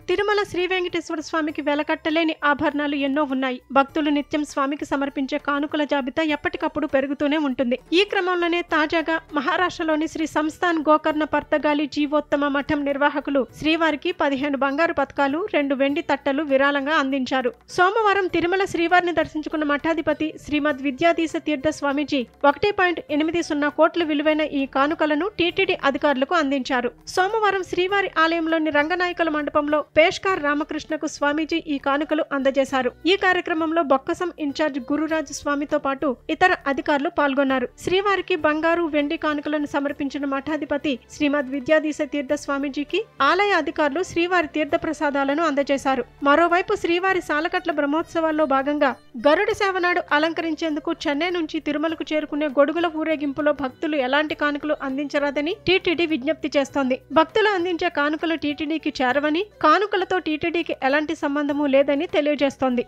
తిరుమల శ్రీ వెంకటేశ్వర స్వామికి వెలకట్టలేని ఆభరణాలు ఎన్నో ఉన్నాయి. భక్తులు నిత్యం స్వామికి సమర్పించే కానుకల జాబితా ఎప్పటికప్పుడు పెరుగుతూనే ఉంటుంది. ఈ క్రమంలోనే తాజాగా మహారాష్ట్రలోని శ్రీ సంస్థాన్ గోకర్ణ పర్తగాలి జీవోత్తమ మఠం నిర్వాహకులు శ్రీవారికి 15 బంగారు పతకాలు 2 వెండి తట్టలు విరాళంగా అందించారు. సోమవారం తిరుమల శ్రీవారిని దర్శించుకున్న మఠాధిపతి శ్రీమద్ విద్యాధీశ తీర్థ స్వామీజీ 1.80 కోట్ల విలువైన ఈ కానుకలను టీటీడీ అధికారులకు అందించారు. సోమవారం శ్రీవారి ఆలయంలోని రంగనాయకుల మండపంలో పేష్కార్ రామకృష్ణకు స్వామీజీ ఈ కానుకలు అందజేశారు. ఈ కార్యక్రమంలో బొక్కసం ఇన్ఛార్జ్ గురురాజ్ స్వామితో పాటు ఇతర అధికారులు పాల్గొన్నారు. శ్రీవారికి బంగారు వెండి కానుకలను సమర్పించిన మఠాధిపతి శ్రీమద్ విద్యాధీశ తీర్థ స్వామీజీకి ఆలయ అధికారులు శ్రీవారి తీర్థ ప్రసాదాలను అందజేశారు. మరోవైపు శ్రీవారి సాలకట్ల బ్రహ్మోత్సవాల్లో భాగంగా గరుడ సేవనాడు అలంకరించేందుకు చెన్నై నుంచి తిరుమలకు చేరుకునే గొడుగుల ఊరేగింపులో భక్తులు ఎలాంటి కానుకలు అందించరాదని టీటీడీ విజ్ఞప్తి చేస్తోంది. భక్తులు అందించే కానుకలు టీటీడీకి చేరవని, కానుకలతో టీటీడీకి ఎలాంటి సంబంధము లేదని తెలియజేస్తోంది.